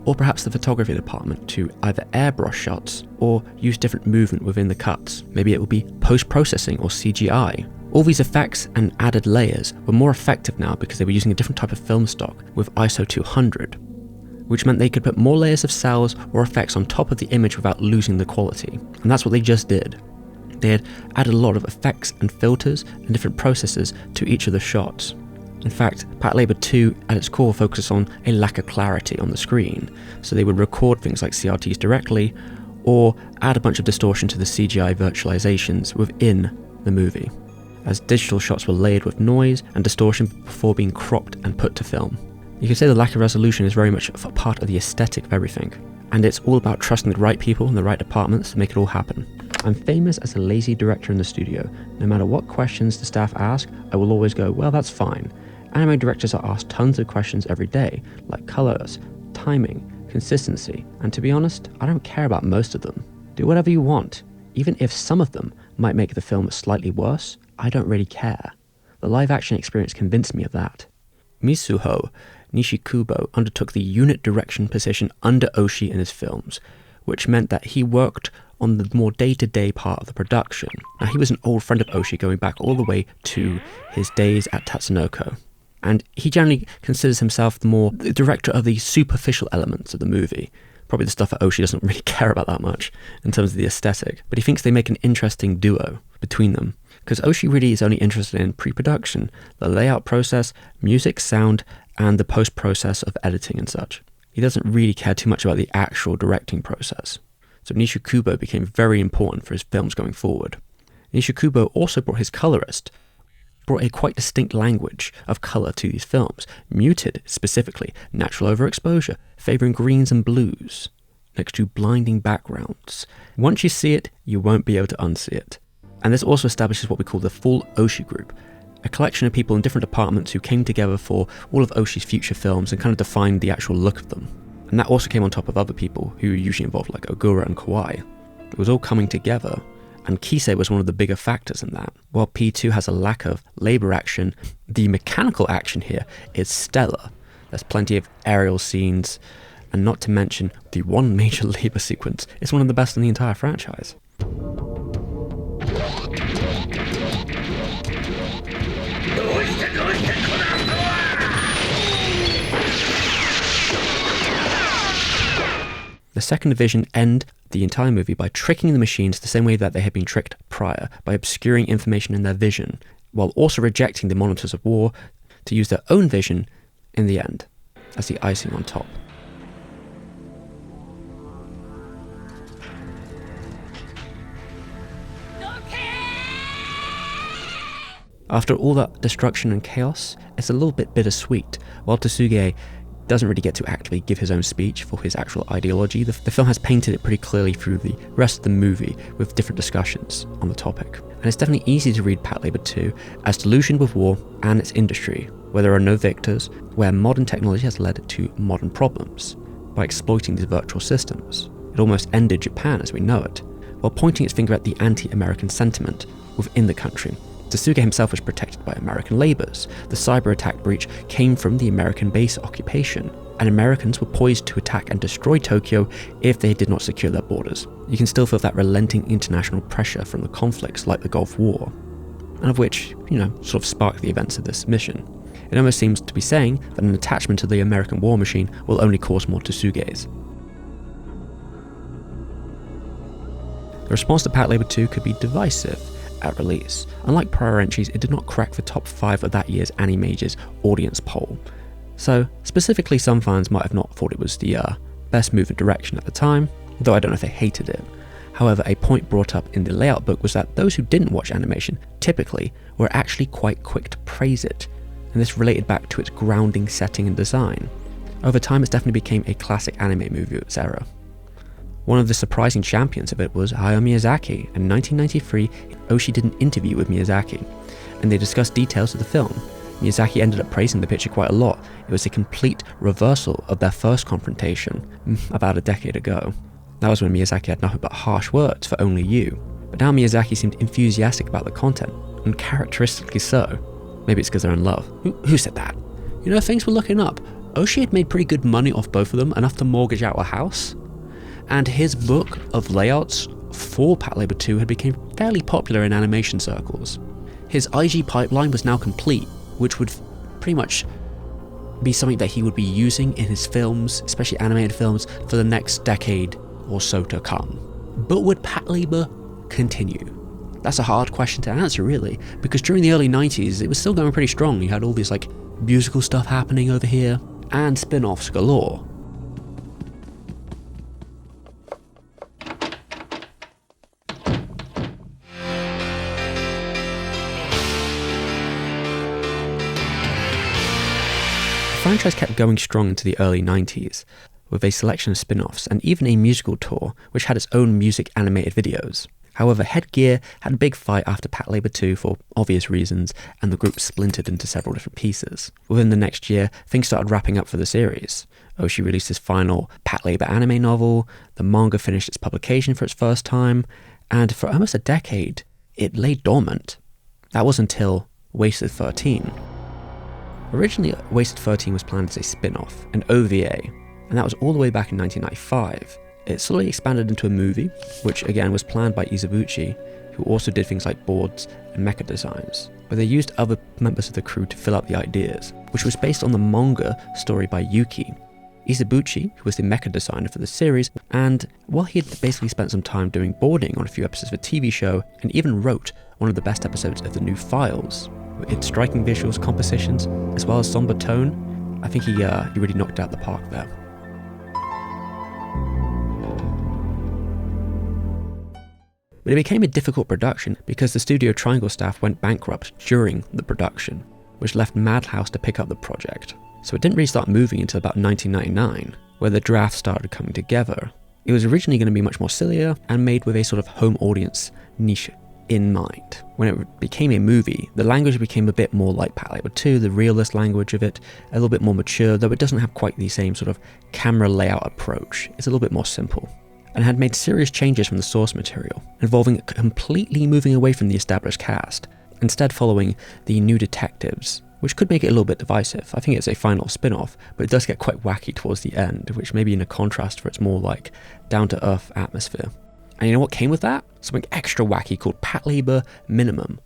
or perhaps the photography department to either airbrush shots or use different movement within the cuts. Maybe it will be post-processing or CGI. All these effects and added layers were more effective now because they were using a different type of film stock with ISO 200, which meant they could put more layers of cells or effects on top of the image without losing the quality. And that's what they just did. They had added a lot of effects and filters and different processes to each of the shots. In fact, Patlabor 2 at its core focuses on a lack of clarity on the screen, so they would record things like CRTs directly, or add a bunch of distortion to the CGI virtualizations within the movie, as digital shots were layered with noise and distortion before being cropped and put to film. You could say the lack of resolution is very much a part of the aesthetic of everything, and it's all about trusting the right people in the right departments to make it all happen. I'm famous as a lazy director in the studio. No matter what questions the staff ask, I will always go, well, that's fine. Anime directors are asked tons of questions every day, like colors, timing, consistency, and to be honest, I don't care about most of them. Do whatever you want. Even if some of them might make the film slightly worse, I don't really care. The live action experience convinced me of that. Mitsuho Nishikubo undertook the unit direction position under Oshii in his films, which meant that he worked on the more day-to-day part of the production. Now, he was an old friend of Oshii going back all the way to his days at Tatsunoko, and he generally considers himself the director of the superficial elements of the movie, probably the stuff that Oshii doesn't really care about that much in terms of the aesthetic, but he thinks they make an interesting duo between them, because Oshii really is only interested in pre-production, the layout process, music, sound, and the post-process of editing and such. He doesn't really care too much about the actual directing process. So Nishikubo became very important for his films going forward. Nishikubo also brought his colorist, brought a quite distinct language of color to these films, muted specifically, natural overexposure, favoring greens and blues. next to blinding backgrounds. Once you see it, you won't be able to unsee it. And this also establishes what we call the full Oshii group, a collection of people in different departments who came together for all of Oshii's future films and kind of defined the actual look of them. And that also came on top of other people who were usually involved, like Ogura and Kawai. It was all coming together, and Kisei was one of the bigger factors in that. While P2 has a lack of labour action, the mechanical action here is stellar. There's plenty of aerial scenes, and not to mention the one major labour sequence is one of the best in the entire franchise. The second division end the entire movie by tricking the machines the same way that they had been tricked prior, by obscuring information in their vision, while also rejecting the monitors of war to use their own vision in the end, as the icing on top. After all that destruction and chaos, it's a little bit bittersweet. While Tsuge doesn't really get to actually give his own speech for his actual ideology, the film has painted it pretty clearly through the rest of the movie with different discussions on the topic. And it's definitely easy to read Patlabor 2 as delusion with war and its industry, where there are no victors, where modern technology has led to modern problems by exploiting these virtual systems. It almost ended Japan as we know it, while pointing its finger at the anti-American sentiment within the country. Tsuge himself was protected by American labours. The cyber attack breach came from the American base occupation, and Americans were poised to attack and destroy Tokyo if they did not secure their borders. You can still feel that relenting international pressure from the conflicts like the Gulf War, and of which, sort of sparked the events of this mission. It almost seems to be saying that an attachment to the American war machine will only cause more Tsuges. The response to Patlabor 2 could be divisive at release. Unlike prior entries, it did not crack the top 5 of that year's Animage's audience poll. So, specifically, some fans might have not thought it was the best move in direction at the time, though I don't know if they hated it. However, a point brought up in the layout book was that those who didn't watch animation typically were actually quite quick to praise it, and this related back to its grounding setting and design. Over time, it definitely became a classic anime movie of its era. One of the surprising champions of it was Hayao Miyazaki. In 1993, Oshii did an interview with Miyazaki, and they discussed details of the film. Miyazaki ended up praising the picture quite a lot. It was a complete reversal of their first confrontation about a decade ago. That was when Miyazaki had nothing but harsh words for Only You. But now Miyazaki seemed enthusiastic about the content, and characteristically so. Maybe it's because they're in love. Who said that? Things were looking up. Oshii had made pretty good money off both of them, enough to mortgage out a house. And his book of layouts for Patlabor 2 had become fairly popular in animation circles. His IG pipeline was now complete, which would pretty much be something that he would be using in his films, especially animated films, for the next decade or so to come. But would Patlabor continue? That's a hard question to answer, really, because during the early 90s it was still going pretty strong. You had all this musical stuff happening over here, and spin-offs galore. The franchise kept going strong into the early 90s, with a selection of spin-offs and even a musical tour which had its own music animated videos. However, Headgear had a big fight after Patlabor 2 for obvious reasons, and the group splintered into several different pieces. Within the next year, things started wrapping up for the series. Oshii released his final Patlabor anime novel, the manga finished its publication for its first time, and for almost a decade, it lay dormant. That was until WXIII. Originally, WXIII was planned as a spin-off, an OVA, and that was all the way back in 1995. It slowly expanded into a movie, which again was planned by Izubuchi, who also did things like boards and mecha designs, but they used other members of the crew to fill out the ideas, which was based on the manga story by Yuki. Izubuchi, who was the mecha designer for the series, and while he had basically spent some time doing boarding on a few episodes of a TV show, and even wrote one of the best episodes of The New Files, with its striking visuals, compositions, as well as somber tone, I think he really knocked out the park there. But it became a difficult production because the Studio Triangle staff went bankrupt during the production, which left Madhouse to pick up the project. So it didn't really start moving until about 1999, where the draft started coming together. It was originally going to be much more sillier and made with a sort of home audience niche in mind. When it became a movie, the language became a bit more like Patlabor 2, the realist language of it, a little bit more mature, though it doesn't have quite the same sort of camera layout approach. It's a little bit more simple, and had made serious changes from the source material, involving completely moving away from the established cast, instead following the new detectives, which could make it a little bit divisive. I think it's a final spin-off, but it does get quite wacky towards the end, which may be in a contrast for its more like down-to-earth atmosphere. And you know what came with that? Something extra wacky called Patlabor Minimum.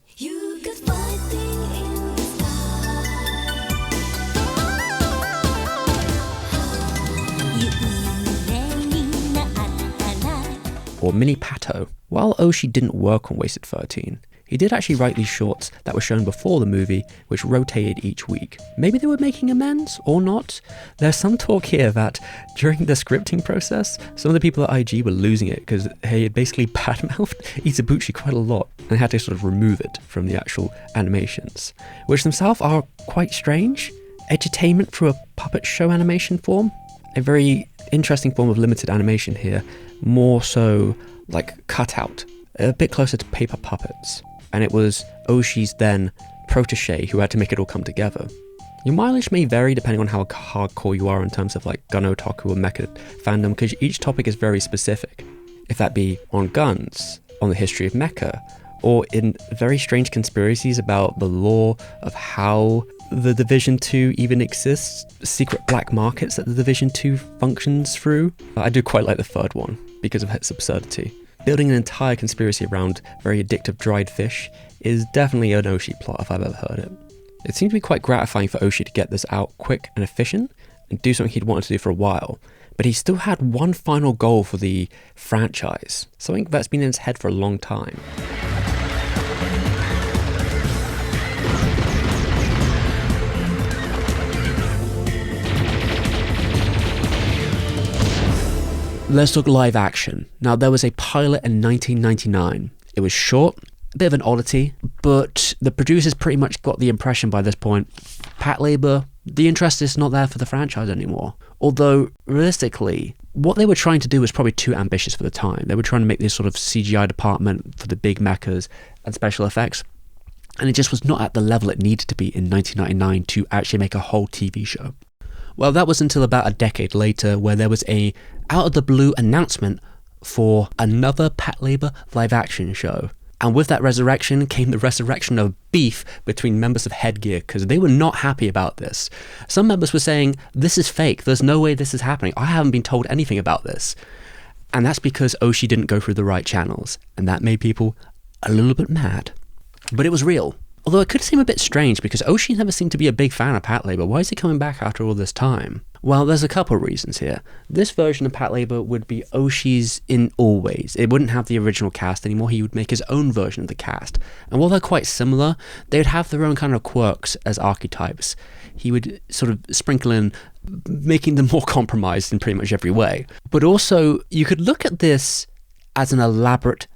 Or Mini Pato. While Oshii didn't work on WXIII, he did actually write these shorts that were shown before the movie, which rotated each week. Maybe they were making amends, or not. There's some talk here that during the scripting process, some of the people at IG were losing it because he had basically bad-mouthed Izubuchi quite a lot and had to sort of remove it from the actual animations, which themselves are quite strange. Edutainment through a puppet show animation form. A very interesting form of limited animation here, more so like cutout, a bit closer to paper puppets. And it was Oshii's then protege who had to make it all come together. Your mileage may vary depending on how hardcore you are in terms of like gun otaku or mecha fandom, because each topic is very specific. If that be on guns, on the history of mecha, or in very strange conspiracies about the lore of how the Division 2 even exists, secret black markets that the Division 2 functions through. I do quite like the third one because of its absurdity. Building an entire conspiracy around very addictive dried fish is definitely an Oshii plot if I've ever heard it. It seemed to be quite gratifying for Oshii to get this out quick and efficient and do something he'd wanted to do for a while, but he still had one final goal for the franchise, something that's been in his head for a long time. Let's talk live action. Now, there was a pilot in 1999. It was short, a bit of an oddity, but the producers pretty much got the impression by this point, Patlabor, the interest is not there for the franchise anymore. Although, realistically, what they were trying to do was probably too ambitious for the time. They were trying to make this sort of CGI department for the big mechas and special effects, and it just was not at the level it needed to be in 1999 to actually make a whole TV show. Well, that was until about a decade later, where there was a out-of-the-blue announcement for another Patlabor live-action show. And with that resurrection came the resurrection of beef between members of Headgear, because they were not happy about this. Some members were saying, this is fake, there's no way this is happening, I haven't been told anything about this. And that's because Oshii didn't go through the right channels, and that made people a little bit mad. But it was real. Although it could seem a bit strange because Oshii never seemed to be a big fan of Patlabor. Why is he coming back after all this time? Well, there's a couple of reasons here. This version of Patlabor would be Oshii's in all ways. It wouldn't have the original cast anymore. He would make his own version of the cast. And while they're quite similar, they would have their own kind of quirks as archetypes. He would sort of sprinkle in making them more compromised in pretty much every way. But also, you could look at this as an elaborate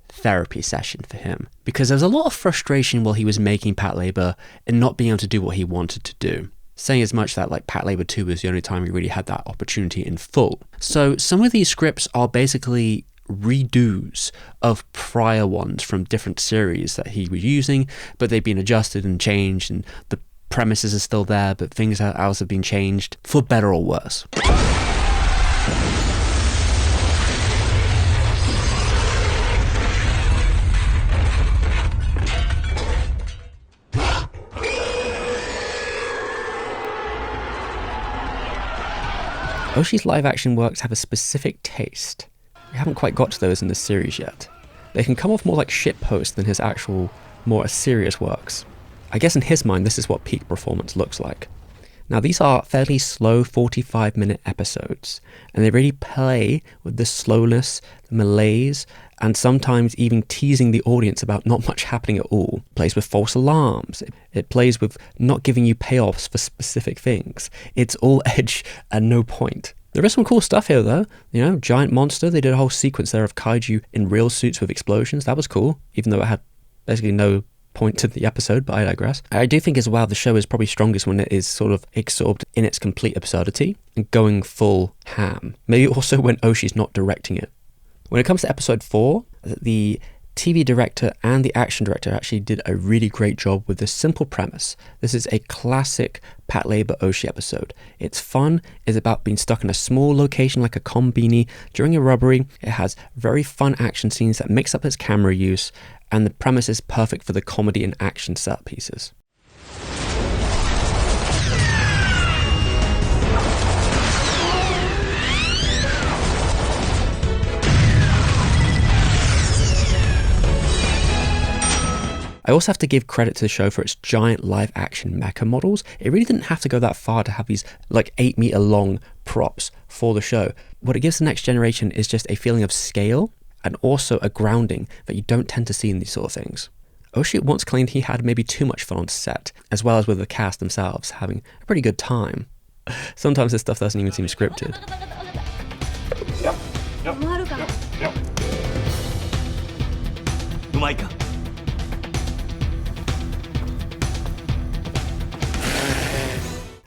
therapy session for him, because there was a lot of frustration while he was making Patlabor and not being able to do what he wanted to do. Saying as much that like Patlabor 2 was the only time he really had that opportunity in full. So some of these scripts are basically redos of prior ones from different series that he was using, but they've been adjusted and changed, and the premises are still there, but things else have been changed for better or worse. Oshii's live-action works have a specific taste. We haven't quite got to those in this series yet. They can come off more like shitpost than his actual, more serious works. I guess in his mind, this is what peak performance looks like. Now, these are fairly slow 45-minute episodes, and they really play with the slowness, the malaise, and sometimes even teasing the audience about not much happening at all. It plays with false alarms. It plays with not giving you payoffs for specific things. It's all edge and no point. There is some cool stuff here though. You know, giant monster. They did a whole sequence there of kaiju in real suits with explosions. That was cool, even though it had basically no point to the episode, but I digress. I do think as well the show is probably strongest when it is sort of absorbed in its complete absurdity and going full ham. Maybe also when Oshi's not directing it. When it comes to episode 4, the TV director and the action director actually did a really great job with this simple premise. This is a classic Patlabor Oshi episode. It's fun, it's about being stuck in a small location like a combini during a robbery. It has very fun action scenes that mix up its camera use, and the premise is perfect for the comedy and action set pieces. I also have to give credit to the show for its giant live-action mecha models. It really didn't have to go that far to have these like 8-meter long props for the show. What it gives the next generation is just a feeling of scale and also a grounding that you don't tend to see in these sort of things. Oshii once claimed he had maybe too much fun on set, as well as with the cast themselves having a pretty good time. Sometimes this stuff doesn't even seem scripted. Yep.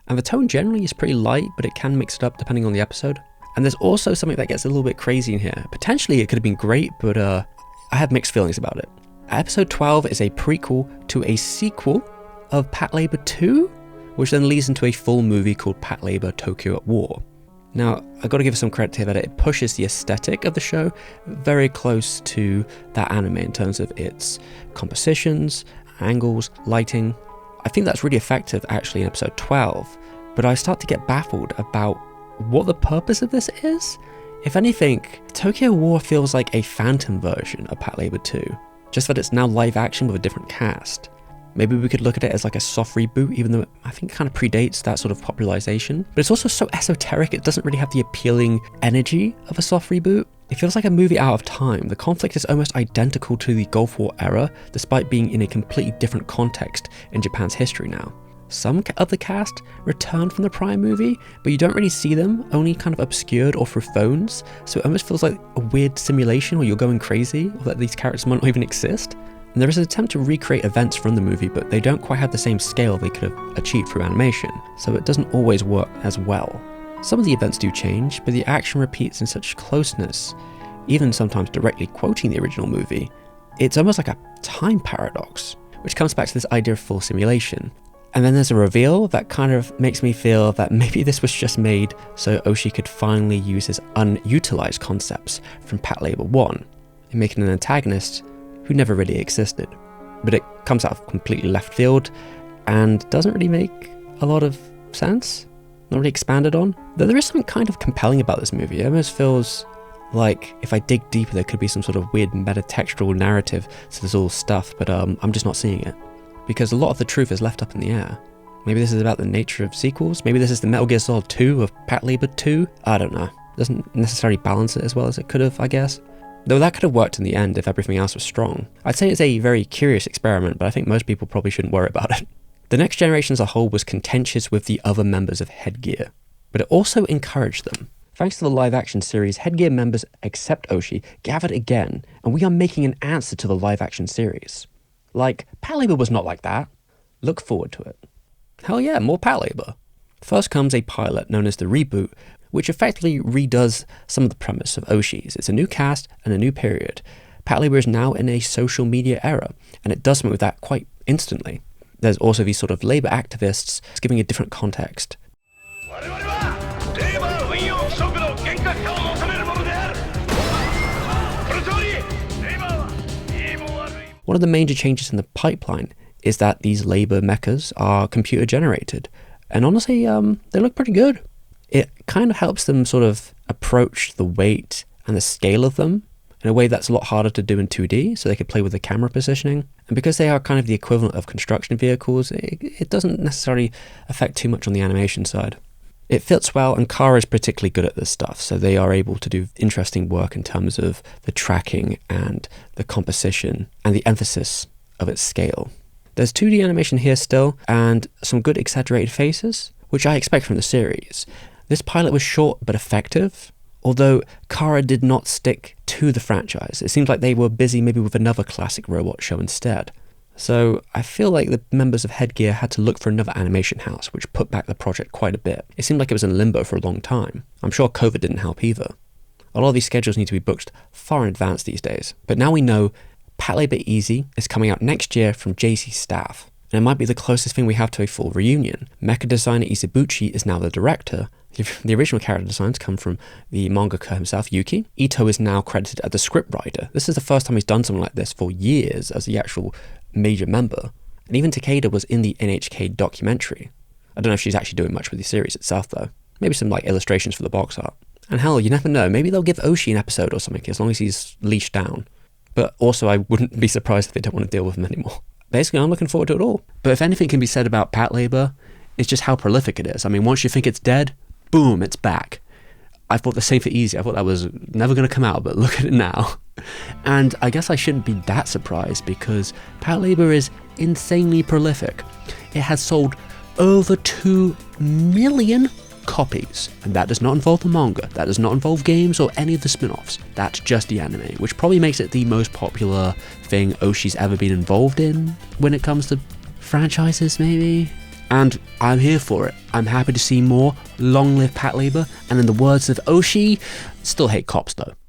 And the tone generally is pretty light, but it can mix it up depending on the episode. And there's also something that gets a little bit crazy in here. Potentially it could have been great, but I have mixed feelings about it. Episode 12 is a prequel to a sequel of Patlabor 2, which then leads into a full movie called Patlabor Tokyo at War. Now, I've got to give some credit here that it pushes the aesthetic of the show very close to that anime in terms of its compositions, angles, lighting. I think that's really effective actually in episode 12, but I start to get baffled about what the purpose of this is. If anything, Tokyo War feels like a phantom version of Patlabor 2, just that it's now live action with a different cast. Maybe we could look at it as like a soft reboot, even though I think it kind of predates that sort of popularization. But it's also so esoteric, it doesn't really have the appealing energy of a soft reboot. It feels like a movie out of time. The conflict is almost identical to the Gulf War era, despite being in a completely different context in Japan's history now. Some of the cast returned from the prior movie, but you don't really see them, only kind of obscured or through phones, so it almost feels like a weird simulation where you're going crazy, or that these characters might not even exist. And there is an attempt to recreate events from the movie, but they don't quite have the same scale they could have achieved through animation, so it doesn't always work as well. Some of the events do change, but the action repeats in such closeness, even sometimes directly quoting the original movie. It's almost like a time paradox, which comes back to this idea of full simulation. And then there's a reveal that kind of makes me feel that maybe this was just made so Oshii could finally use his unutilized concepts from Patlabor 1 in making an antagonist who never really existed. But it comes out of completely left field and doesn't really make a lot of sense, not really expanded on. Though there is something kind of compelling about this movie. It almost feels like if I dig deeper there could be some sort of weird metatextual narrative to this all stuff, but I'm just not seeing it. Because a lot of the truth is left up in the air. Maybe this is about the nature of sequels, maybe this is the Metal Gear Solid 2 of Patlabor 2, I don't know. It doesn't necessarily balance it as well as it could have, I guess. Though that could have worked in the end if everything else was strong. I'd say it's a very curious experiment, but I think most people probably shouldn't worry about it. The next generation as a whole was contentious with the other members of Headgear, but it also encouraged them. Thanks to the live-action series, Headgear members, except Oshii, gathered again, and we are making an answer to the live-action series. Like, Patlabor was not like that. Look forward to it. Hell yeah, more Patlabor. First comes a pilot known as the Reboot, which effectively redoes some of the premise of Oshii's. It's a new cast and a new period. Patlabor is now in a social media era, and it does something with that quite instantly. There's also these sort of labor activists giving a different context. One of the major changes in the pipeline is that these labor mechas are computer generated. And honestly, they look pretty good. It kind of helps them sort of approach the weight and the scale of them in a way that's a lot harder to do in 2D, so they could play with the camera positioning. And because they are kind of the equivalent of construction vehicles, it doesn't necessarily affect too much on the animation side. It fits well, and Kara is particularly good at this stuff, so they are able to do interesting work in terms of the tracking and the composition and the emphasis of its scale. There's 2D animation here still, and some good exaggerated faces, which I expect from the series. This pilot was short but effective, although Kara did not stick to the franchise. It seemed like they were busy maybe with another classic robot show instead. So I feel like the members of Headgear had to look for another animation house, which put back the project quite a bit. It seemed like it was in limbo for a long time. I'm sure COVID didn't help either. A lot of these schedules need to be booked far in advance these days. But now we know Patlabor Easy is coming out next year from JC staff. And it might be the closest thing we have to a full reunion. Mecha designer Izubuchi is now the director. The original character designs come from the mangaka himself, Yuki. Ito is now credited as the scriptwriter. This is the first time he's done something like this for years as the actual major member. And even Takeda was in the NHK documentary. I don't know if she's actually doing much with the series itself though. Maybe some like illustrations for the box art. And hell, you never know, maybe they'll give Oshi an episode or something as long as he's leashed down. But also I wouldn't be surprised if they don't want to deal with him anymore. Basically, I'm looking forward to it all. But if anything can be said about Patlabor, it's just how prolific it is. I mean, once you think it's dead, boom, it's back. I thought the same for Easy. I thought that was never going to come out, but look at it now. And I guess I shouldn't be that surprised because Patlabor is insanely prolific. It has sold over 2 million copies. And that does not involve the manga. That does not involve games or any of the spin-offs. That's just the anime, which probably makes it the most popular thing Oshi's ever been involved in when it comes to franchises, maybe. And I'm here for it. I'm happy to see more. Long live Patlabor. And in the words of Oshi, still hate cops though.